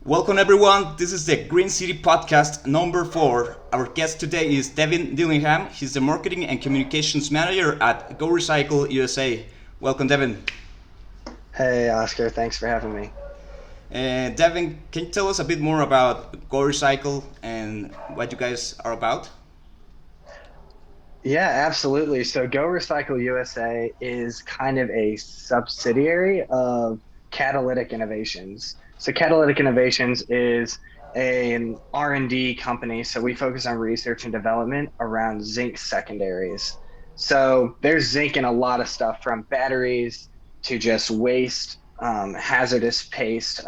Welcome everyone. This is the Green City podcast number 4. Our guest today is Devin Dillingham. He's the marketing and communications manager at GoRecycleUSA. Welcome, Devin. Hey, Oscar, thanks for having me. Devin, can you tell us a bit more about GoRecycle and what you guys are about? Yeah, absolutely. So Go Recycle USA is kind of a subsidiary of Catalytic Innovations. So Catalytic Innovations is an R&D company. So we focus on research and development around zinc secondaries. So there's zinc in a lot of stuff from batteries to just waste, hazardous paste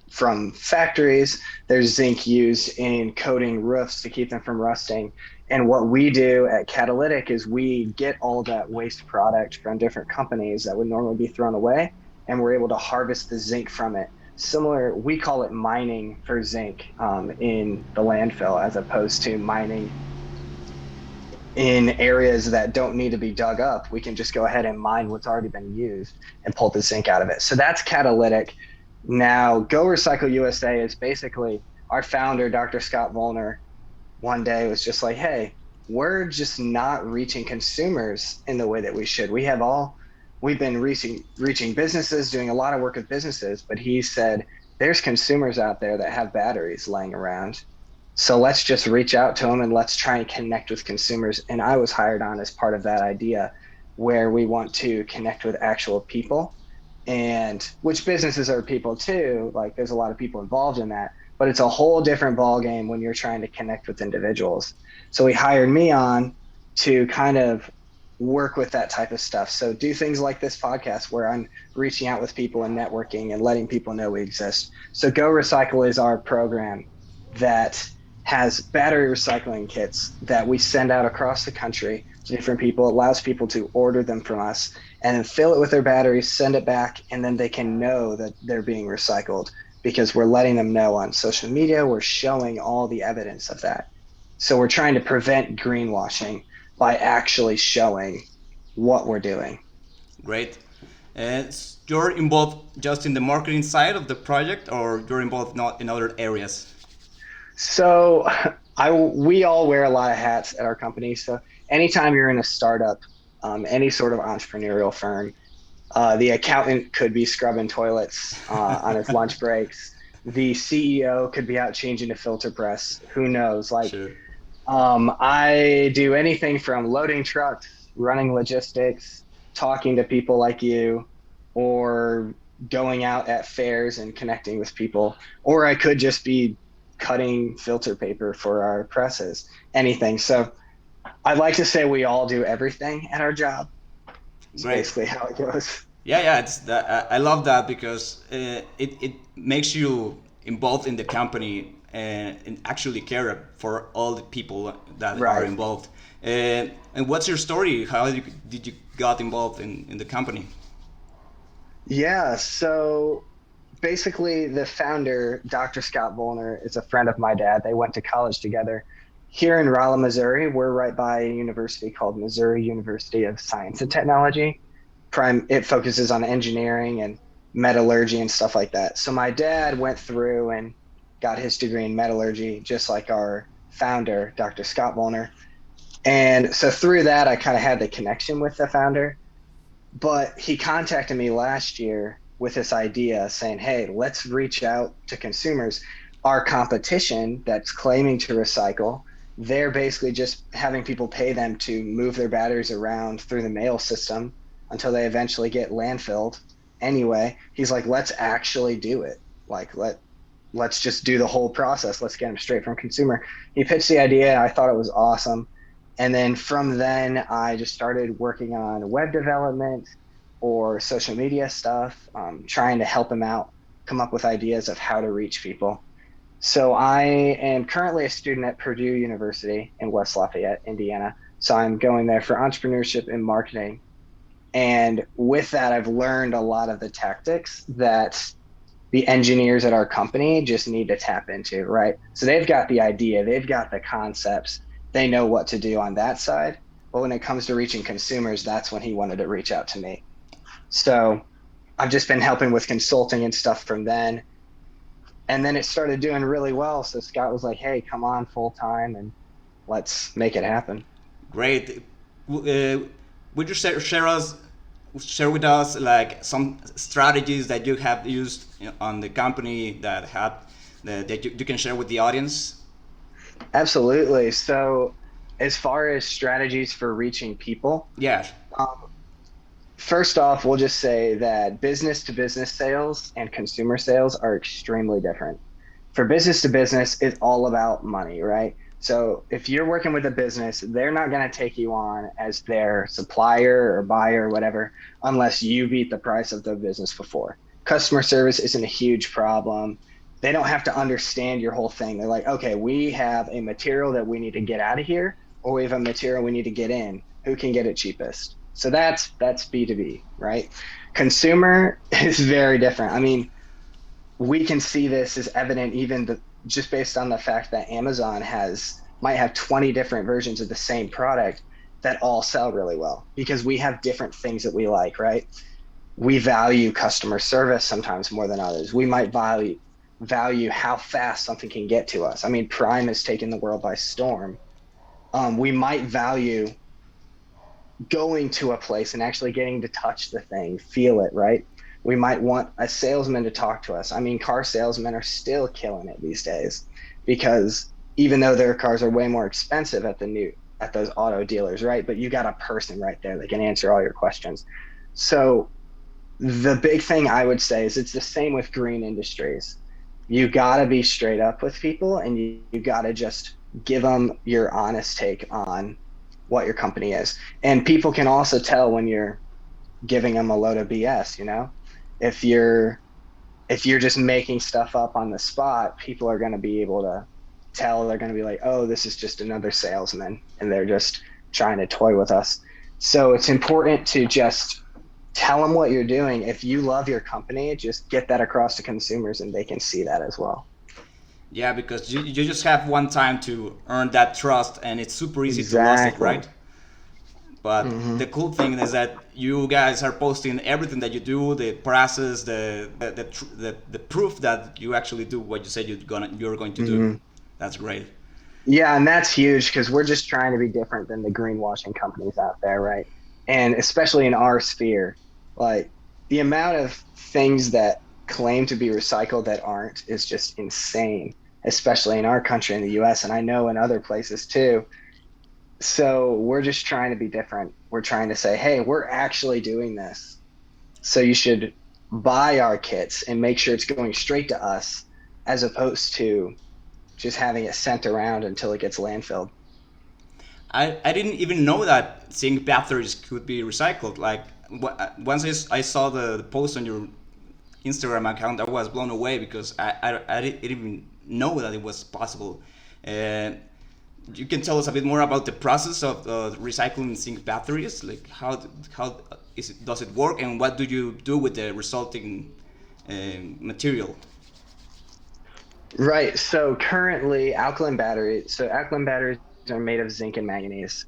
from factories. There's zinc used in coating roofs to keep them from rusting. And what we do at Catalytic is we get all that waste product from different companies that would normally be thrown away, and we're able to harvest the zinc from it. Similar, we call it mining for zinc in the landfill, as opposed to mining in areas that don't need to be dug up. We can just go ahead and mine what's already been used and pull the zinc out of it. So that's Catalytic. Now, Go Recycle USA is basically our founder, Dr. Scott Volner, one day was just like, hey, we're just not reaching consumers in the way that we should. We've been reaching businesses, doing a lot of work with businesses, but he said there's consumers out there that have batteries laying around. So let's just reach out to them and let's try and connect with consumers. And I was hired on as part of that idea where we want to connect with actual people, and which businesses are people too. Like there's a lot of people involved in that, but it's a whole different ball game when you're trying to connect with individuals. So he hired me on to kind of work with that type of stuff. So do things like this podcast where I'm reaching out with people and networking and letting people know we exist. So Go Recycle is our program that has battery recycling kits that we send out across the country to different people. It allows people to order them from us and then fill it with their batteries, send it back, and then they can know that they're being recycled because we're letting them know on social media. We're showing all the evidence of that. So we're trying to prevent greenwashing by actually showing what we're doing. Great. You're involved just in the marketing side of the project, or you're involved not in other areas? So we all wear a lot of hats at our company. So anytime you're in a startup, any sort of entrepreneurial firm, the accountant could be scrubbing toilets on his lunch breaks. The CEO could be out changing a filter press. Who knows? Sure. I do anything from loading trucks, running logistics, talking to people like you, or going out at fairs and connecting with people. Or I could just be cutting filter paper for our presses, anything. So I'd like to say we all do everything at our job. It's Great. basically how it goes. Yeah. It's that, I love that because it makes you involved in the company and actually care for all the people that are Right. involved. And what's your story? How did you got involved in the company? Yeah. So basically, the founder, Dr. Scott Volner, is a friend of my dad. They went to college together. Here in Rolla, Missouri, we're right by a university called Missouri University of Science and Technology. It focuses on engineering and metallurgy and stuff like that. So my dad went through and got his degree in metallurgy, just like our founder, Dr. Scott Volner. And so through that, I kind of had the connection with the founder. But he contacted me last year with this idea saying, hey, let's reach out to consumers. Our competition that's claiming to recycle, they're basically just having people pay them to move their batteries around through the mail system until they eventually get landfilled. Anyway, he's like, let's actually do it. Like, let's just do the whole process. Let's get them straight from consumer. He pitched the idea. I thought it was awesome. And then from then, I just started working on web development or social media stuff, trying to help him out, come up with ideas of how to reach people. So I am currently a student at Purdue University in West Lafayette, Indiana. So I'm going there for entrepreneurship and marketing. And with that, I've learned a lot of the tactics that the engineers at our company just need to tap into, right? So they've got the idea, they've got the concepts, they know what to do on that side. But when it comes to reaching consumers, that's when he wanted to reach out to me. So I've just been helping with consulting and stuff from then. And then it started doing really well. So Scott was like, hey, come on full time and let's make it happen. Great. Would you share with us like some strategies that you have used on the company that you can share with the audience? Absolutely. So, as far as strategies for reaching people, Yeah. um, first off, we'll just say that business to business sales and consumer sales are extremely different. For business to business, it's all about money, right? So if you're working with a business, they're not going to take you on as their supplier or buyer or whatever unless you beat the price of the business before. Customer service isn't a huge problem. They don't have to understand your whole thing. They're like, okay, we have a material that we need to get out of here, or we have a material we need to get in. Who can get it cheapest? So that's B2B, right? Consumer is very different. I mean, we can see this as evident just based on the fact that Amazon might have 20 different versions of the same product that all sell really well because we have different things that we like, right? We value customer service sometimes more than others. We might value how fast something can get to us. I mean, Prime has taken the world by storm. We might value going to a place and actually getting to touch the thing, feel it, right? We might want a salesman to talk to us. I mean, car salesmen are still killing it these days because even though their cars are way more expensive at those auto dealers, right? But you got a person right there that can answer all your questions. So the big thing I would say is it's the same with green industries. You got to be straight up with people and you got to just give them your honest take on what your company is. And people can also tell when you're giving them a load of BS, you know? If you're if you're just making stuff up on the spot, people are going to be able to tell. They're going to be like, "Oh, this is just another salesman and they're just trying to toy with us." So it's important to just tell them what you're doing. If you love your company, just get that across to consumers and they can see that as well. Yeah, because you just have one time to earn that trust, and it's super easy to lose it, Exactly. right? But Hmm. the cool thing is that you guys are posting everything that you do, the process, the proof that you actually do what you said you're going to do. Hmm. That's great. Yeah, and that's huge because we're just trying to be different than the greenwashing companies out there, right? And especially in our sphere, like the amount of things that claim to be recycled that aren't is just insane, especially in our country in the US, and I know in other places too. So we're just trying to be different. We're trying to say, hey, we're actually doing this. So you should buy our kits and make sure it's going straight to us as opposed to just having it sent around until it gets landfilled. I didn't even know that zinc batteries could be recycled. Like once I saw the post on your Instagram account, I was blown away because I didn't even know that it was possible. Uh, you can tell us a bit more about the process of recycling zinc batteries, like how does it work, and what do you do with the resulting material? Right. So alkaline batteries are made of zinc and manganese,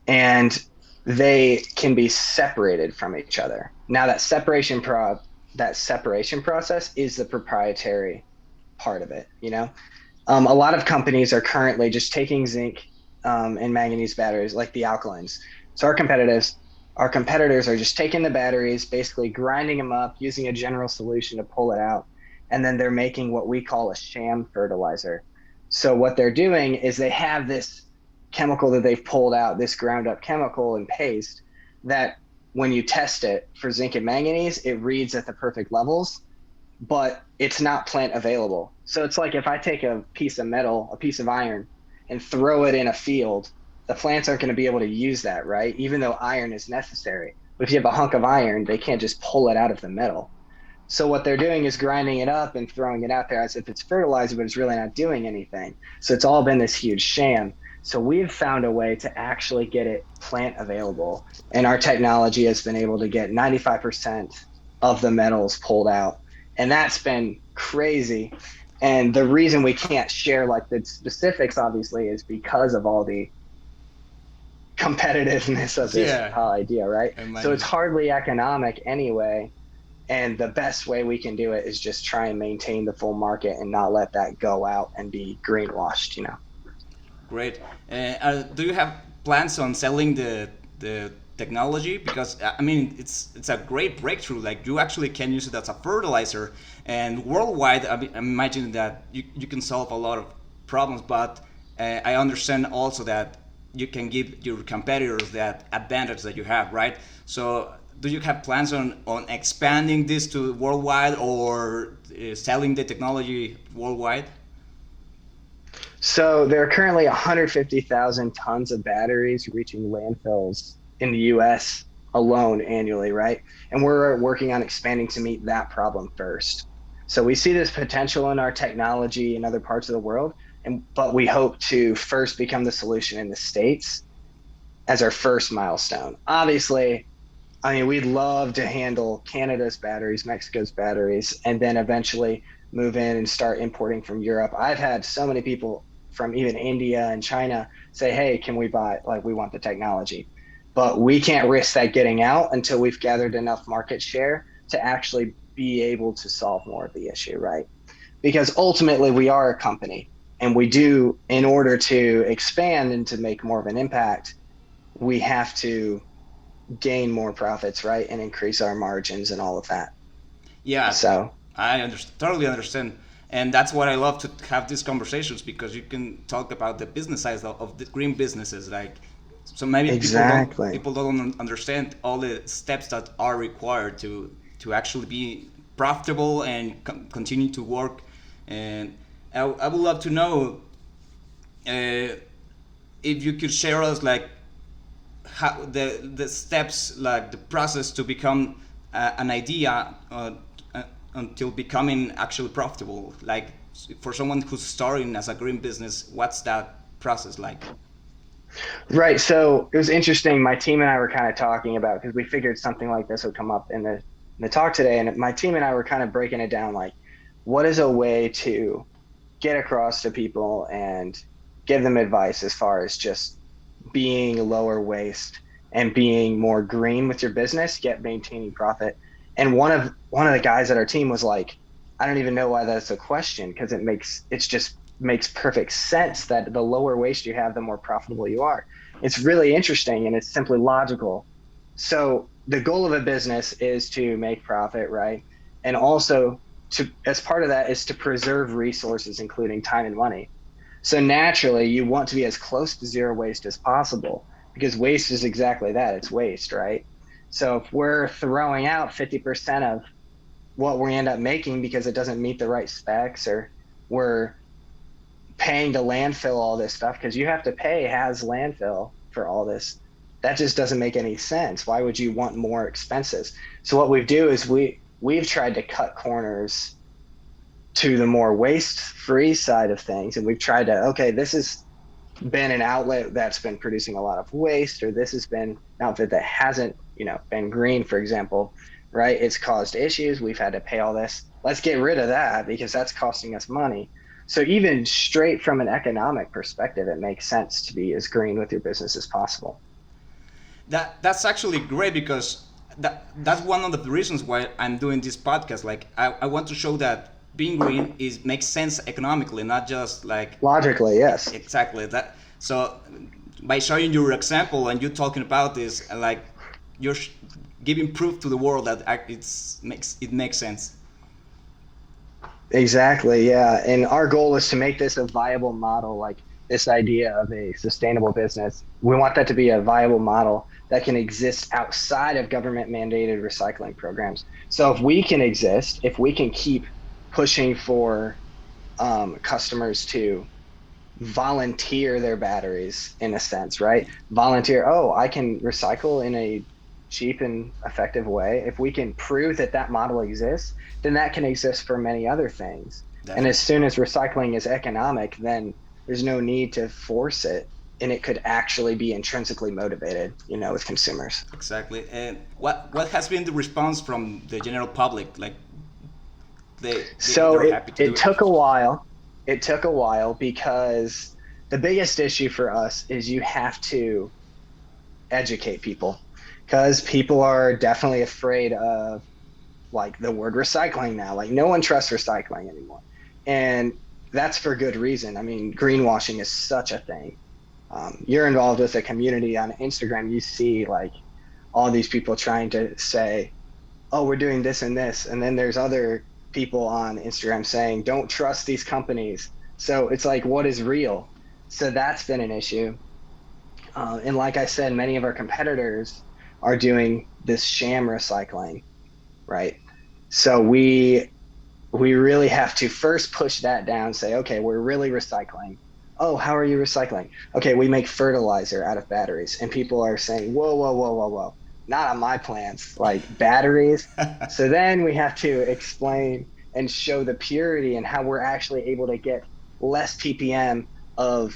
and they can be separated from each other. Now that separation process is the proprietary part of it, you know? A lot of companies are currently just taking zinc and manganese batteries like the alkalines. So our competitors are just taking the batteries, basically grinding them up, using a general solution to pull it out, and then they're making what we call a sham fertilizer. So what they're doing is they have this chemical that they've pulled out, this ground up chemical and paste that when you test it for zinc and manganese, it reads at the perfect levels, but it's not plant available. So it's like if I take a piece of metal, a piece of iron, and throw it in a field, the plants aren't going to be able to use that, right? Even though iron is necessary. But if you have a hunk of iron, they can't just pull it out of the metal. So what they're doing is grinding it up and throwing it out there as if it's fertilizer, but it's really not doing anything. So it's all been this huge sham. So we've found a way to actually get it plant available. And our technology has been able to get 95% of the metals pulled out. And that's been crazy. And the reason we can't share like the specifics, obviously, is because of all the competitiveness of this Yeah, idea, right? I So it's imagine. hardly economic anyway, And the best way we can do it is just try and maintain the full market and not let that go out and be greenwashed, you know. Great. Do you have plans on selling the technology? Because I mean, it's a great breakthrough. Like you actually can use it as a fertilizer, and worldwide, I imagine that you can solve a lot of problems. But I understand also that you can give your competitors that advantage that you have, right? So do you have plans on expanding this to worldwide or selling the technology worldwide? So there are currently 150,000 tons of batteries reaching landfills in the US alone annually, right? And we're working on expanding to meet that problem first. So we see this potential in our technology in other parts of the world, and but we hope to first become the solution in the States as our first milestone. Obviously, I mean, we'd love to handle Canada's batteries, Mexico's batteries, and then eventually move in and start importing from Europe. I've had so many people from even India and China say, hey, can we buy, like, we want the technology. But we can't risk that getting out until we've gathered enough market share to actually be able to solve more of the issue, right? Because ultimately, we are a company and we do, in order to expand and to make more of an impact, we have to gain more profits, right? And increase our margins and all of that. Yeah, So, totally understand, and that's what I love to have these conversations because you can talk about the business side of the green businesses. Like, so maybe exactly. people don't understand all the steps that are required to actually be profitable and continue to work. And I would love to know uh, if you could share us like how the steps, like the process to become an idea until becoming actually profitable, like for someone who's starting as a green business, what's that process like? Right. So it was interesting. My team and I were kind of talking about because we figured something like this would come up in the talk today. And my team and I were kind of breaking it down like, what is a way to get across to people and give them advice as far as just being lower waste and being more green with your business, yet maintaining profit. And one of the guys at our team was like, I don't even know why that's a question because it's just makes perfect sense that the lower waste you have, the more profitable you are. It's really interesting and it's simply logical. So the goal of a business is to make profit, right? And also to as part of that is to preserve resources, including time and money. So naturally, you want to be as close to zero waste as possible because waste is exactly that. It's waste, right? So if we're throwing out 50% of what we end up making because it doesn't meet the right specs, or we're paying to landfill all this stuff because you have to pay has landfill for all this. That just doesn't make any sense. Why would you want more expenses? So what we do is we've tried to cut corners to the more waste free side of things, and we've tried to, okay, this has been an outlet that's been producing a lot of waste, or this has been an outfit that hasn't, been green, for example, right? It's caused issues. We've had to pay all this. Let's get rid of that because that's costing us money. So even straight from an economic perspective, it makes sense to be as green with your business as possible. That's actually great because that's one of the reasons why I'm doing this podcast. Like I want to show that being green is makes sense economically, not just like Logically, yes. exactly that. So by showing your example and you talking about this, like you're giving proof to the world that it makes sense. Exactly, yeah. And our goal is to make this a viable model, like this idea of a sustainable business. We want that to be a viable model that can exist outside of government mandated recycling programs. So if we can exist, if we can keep pushing for customers to volunteer their batteries in a sense, right? Volunteer, oh, I can recycle in a cheap and effective way. If we can prove that that model exists, then that can exist for many other things. And as Definitely. soon as recycling is economic, then there's no need to force it. And it could actually be intrinsically motivated, with consumers. Exactly. And what has been the response from the general public? Like So they're it happy to do it it. took a while. It took a while because the biggest issue for us is you have to educate people because people are definitely afraid of like the word recycling now. Like no one trusts recycling anymore. And that's for good reason. I mean, greenwashing is such a thing. You're involved with a community on Instagram. You see like all these people trying to say, oh, we're doing this and this. And then there's other people on Instagram saying, don't trust these companies. So it's like, what is real? So that's been an issue. And like I said, many of our competitors are doing this sham recycling, right? So we really have to first push that down, say, okay, we're really recycling. Oh, how are you recycling? Okay, we make fertilizer out of batteries. And people are saying, whoa, whoa, whoa, whoa, whoa, not on my plants, like batteries. So then we have to explain and show the purity and how we're actually able to get less ppm of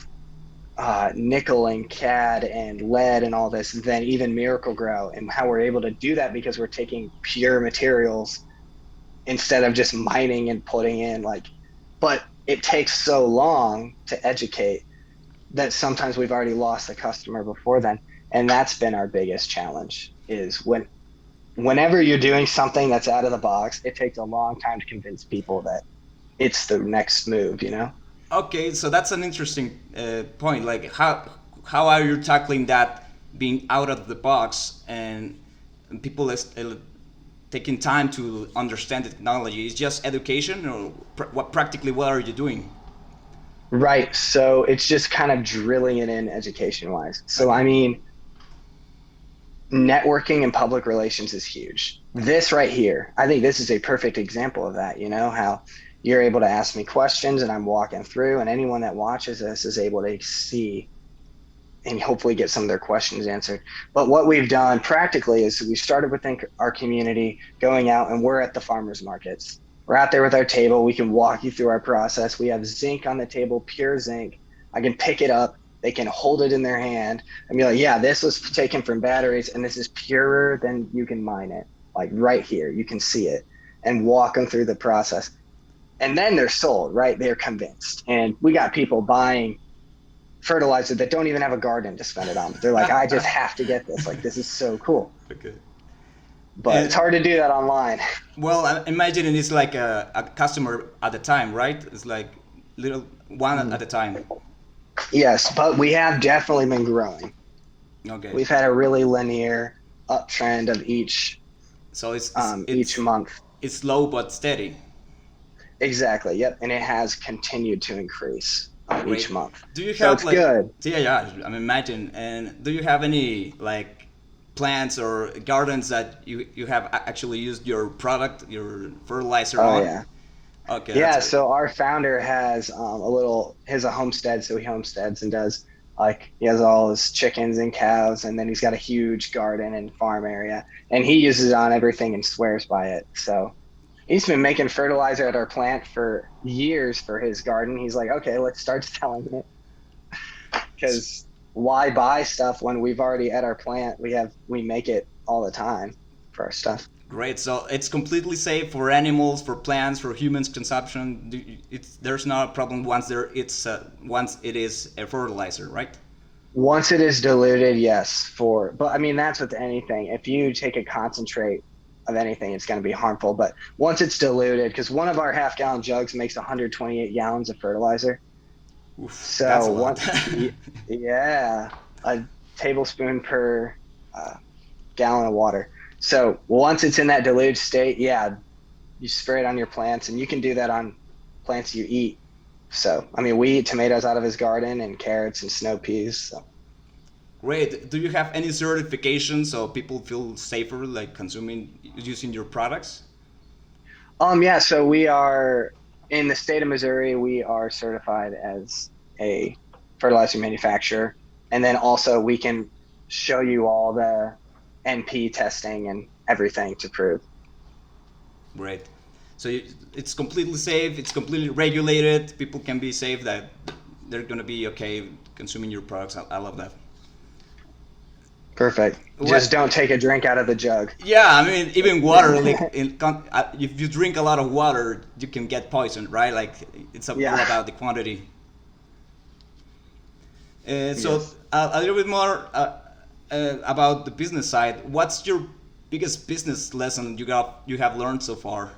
nickel and cad and lead and all this than even Miracle Grow, and how we're able to do that because we're taking pure materials instead of just mining and putting in like, but it takes so long to educate that sometimes we've already lost the customer before then. And that's been our biggest challenge is whenever you're doing something that's out of the box, it takes a long time to convince people that it's the next move, you know? Okay, so that's an interesting point. Like, how are you tackling that being out of the box and people taking time to understand the technology? Is just education, or what practically what are you doing? Right. So it's just kind of drilling it in education wise. So, Okay. I mean, networking and public relations is huge. This right here, I think this is a perfect example of that. You know, how you're able to ask me questions and I'm walking through, and anyone that watches this is able to see and hopefully get some of their questions answered. But what we've done practically is we started within our community, going out, and we're at the farmers markets. We're out there with our table. We can walk you through our process. We have zinc on the table, pure zinc. I can pick it up. They can hold it in their hand and be like, yeah, this was taken from batteries and this is purer than you can mine it. Like right here, you can see it, and walk them through the process. And then they're sold, right? They're convinced. And we got people buying fertilizer that don't even have a garden to spend it on. But they're like, I just have to get this. Like, this is so cool. Okay. But it's And hard to do that online. well, I imagine it's like a customer at a time, right? It's like little one at a time. Yes, but we have definitely been growing. Okay. We've had a really linear uptrend of So each month. it's slow but steady. Exactly. Yep. And it has continued to increase each Great. month. Do you So have it's like, good. yeah, yeah, I imagine. And do you have any like plants or gardens that you have actually used your product, your fertilizer Oh on? yeah. Okay, that's Yeah, great. so our founder has a homestead, so he homesteads and does like he has all his chickens and cows, and then he's got a huge garden and farm area, and he uses it on everything and swears by it. So he's been making fertilizer at our plant for years for his garden. He's like, okay, let's start selling it S- because why buy stuff when we've already at our plant we make it all the time for our stuff. Great. So it's completely safe for animals, for plants, for humans consumption. There's not a problem once it is a fertilizer, right? Once it is diluted, yes, but I mean, that's with anything. If you take a concentrate of anything, it's going to be harmful. But once it's diluted, because one of our half-gallon jugs makes 128 gallons of fertilizer. Oof, that's So a lot. yeah, a tablespoon per uh, gallon of water. So once it's in that diluted state, yeah, you spray it on your plants, and you can do that on plants you eat. So, I mean, we eat tomatoes out of his garden and carrots and snow peas. So. Great. Do you have any certification so people feel safer, like consuming using your products? Yeah, so we are in the state of Missouri, we are certified as a fertilizer manufacturer. And then also we can show you all the NP testing and everything to prove. Great. So it's completely safe. It's completely regulated. People can be safe that they're gonna be okay consuming your products. I love that. Perfect. Just What? don't take a drink out of the jug. Yeah, I mean, even water. Like, if you drink a lot of water, you can get poisoned, right? Like, it's all Yeah. about the quantity. So Yes. a little bit more about the business side. What's your biggest business lesson you have learned so far?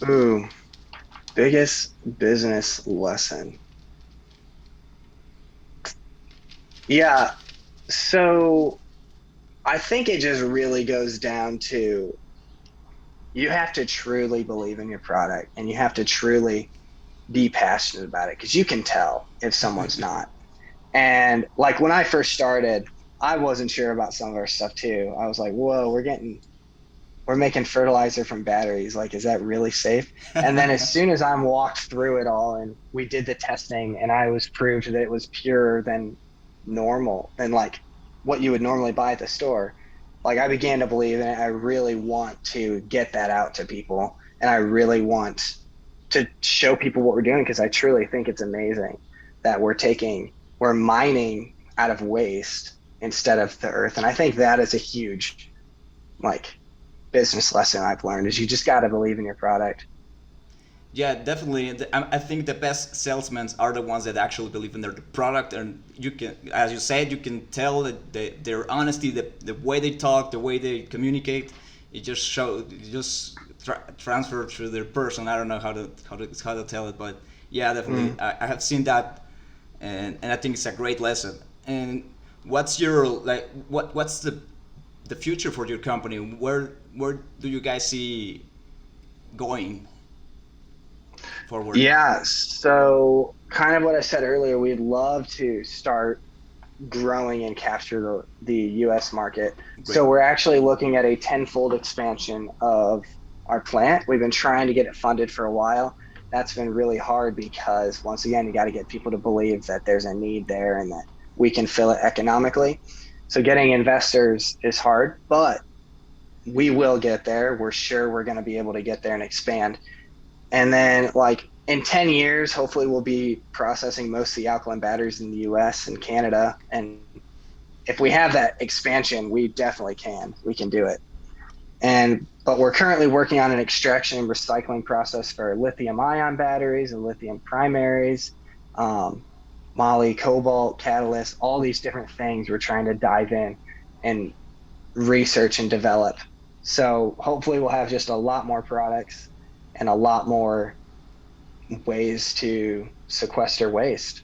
Ooh, biggest business lesson. Yeah, so I think it just really goes down to you have to truly believe in your product and you have to truly be passionate about it because you can tell if someone's not. And like when I first started, I wasn't sure about some of our stuff too. I was like, whoa, we're making fertilizer from batteries. Like, is that really safe? And then as soon as I walked through it all and we did the testing and I was proved that it was purer than normal, than like what you would normally buy at the store, like I began to believe in it. I really want to get that out to people. And I really want to show people what we're doing because I truly think it's amazing that we're mining out of waste instead of the earth. And I think that is a huge, like, business lesson I've learned is you just got to believe in your product. Yeah, definitely. I think the best salesmen are the ones that actually believe in their product, and you can, as you said, you can tell that their honesty, the way they talk, the way they communicate, it just transfer to their person. I don't know how to tell it, but yeah, definitely, Mm. I have seen that, and I think it's a great lesson. And what's your like what's the future for your company? Where do you guys see going forward? Yeah. So, kind of what I said earlier, we'd love to start growing and capture the US market. Great. So, we're actually looking at a tenfold expansion of our plant. We've been trying to get it funded for a while. That's been really hard because, once again, you got to get people to believe that there's a need there and that we can fill it economically. So, getting investors is hard, but we will get there. We're sure we're going to be able to get there and expand. And then, like, in 10 years, hopefully, we'll be processing most of the alkaline batteries in the US and Canada. And if we have that expansion, we definitely can. We can do it. But we're currently working on an extraction and recycling process for lithium ion batteries and lithium primaries, um, moly, cobalt, catalyst, all these different things we're trying to dive in and research and develop. So hopefully we'll have just a lot more products and a lot more ways to sequester waste.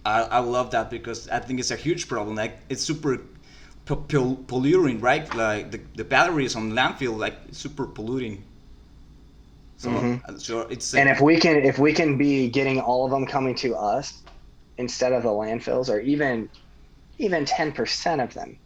I love that because I think it's a huge problem. Like it's super polluting, right? Like the batteries on landfill, like super polluting. So Hmm. so it's And a if we can be getting all of them coming to us instead of the landfills, or even 10% of them,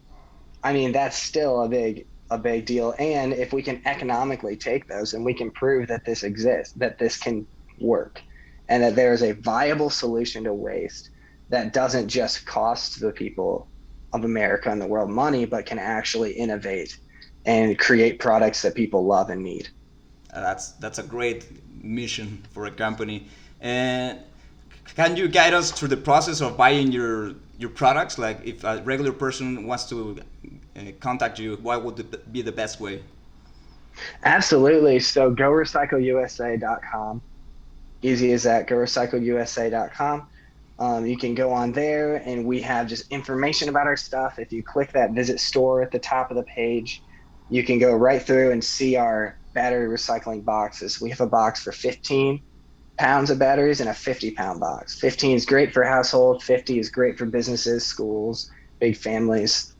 I mean that's still a big deal. And if we can economically take those and we can prove that this exists, that this can work, and that there is a viable solution to waste that doesn't just cost the people of America and the world money, but can actually innovate and create products that people love and need. that's a great mission for a company. And can you guide us through the process of buying your products? Like if a regular person wants to contact you, what would be the best way? Absolutely. So GoRecycleUSA.com. Easy as that. GoRecycleUSA.com. You can go on there and we have just information about our stuff. If you click that visit store at the top of the page, you can go right through and see our battery recycling boxes. We have a box for 15 pounds of batteries and a 50-pound box. 15 is great for household, 50 is great for businesses, schools, big families.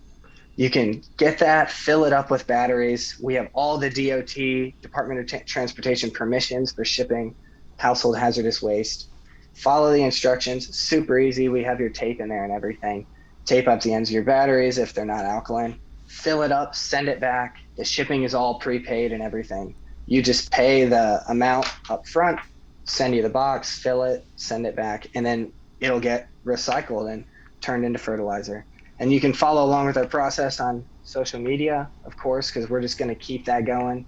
You can get that, fill it up with batteries. We have all the DOT, Department of Transportation permissions for shipping household hazardous waste. Follow the instructions, super easy. We have your tape in there and everything. Tape up the ends of your batteries if they're not alkaline. Fill it up, send it back. The shipping is all prepaid and everything. You just pay the amount up front, send you the box, fill it, send it back, and then it'll get recycled and turned into fertilizer. And you can follow along with our process on social media, of course, because we're just going to keep that going.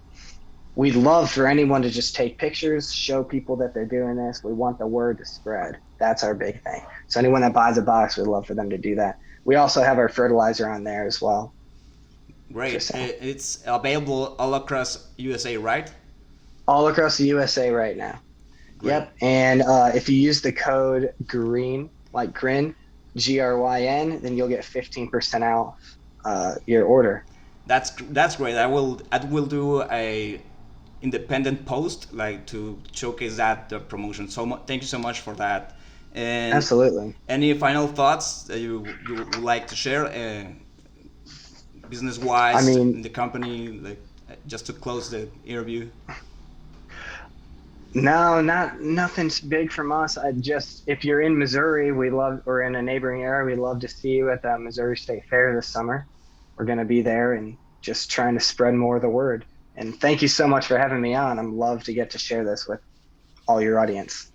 We'd love for anyone to just take pictures, show people that they're doing this. We want the word to spread. That's our big thing. So anyone that buys a box, we'd love for them to do that. We also have our fertilizer on there as well for Great. sale. It's available all across USA, right? All across the USA right now. Great. Yep. And if you use the code GRYN, like GRYN, GRYN, then you'll get 15% out your order. That's great. I will do a independent post like to showcase that the promotion. So thank you so much for that. And Absolutely. any final thoughts that you would like to share, business I wise mean, in the company, like just to close the interview? no, not nothing's big from us. I just, if you're in Missouri, we love, or in a neighboring area, we'd love to see you at the Missouri State Fair this summer. We're going to be there and just trying to spread more of the word. And thank you so much for having me on. I'm love to get to share this with all your audience.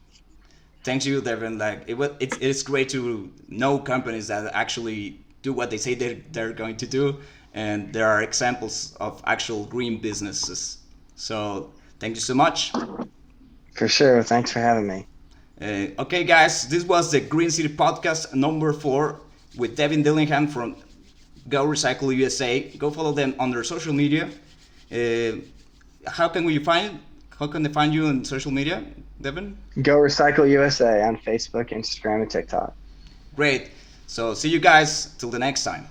Thanks you, Devin. Like it's great to know companies that actually do what they say they're going to do, and there are examples of actual green businesses. So thank you so much. For sure. Thanks for having me. Okay, guys, this was the Green City Podcast number 4 with Devin Dillingham from Go Recycle USA. Go follow them on their social media. Uh, how can we find? How can they find you on social media, Devin? Go Recycle USA on Facebook, Instagram, and TikTok. Great. So see you guys till the next time.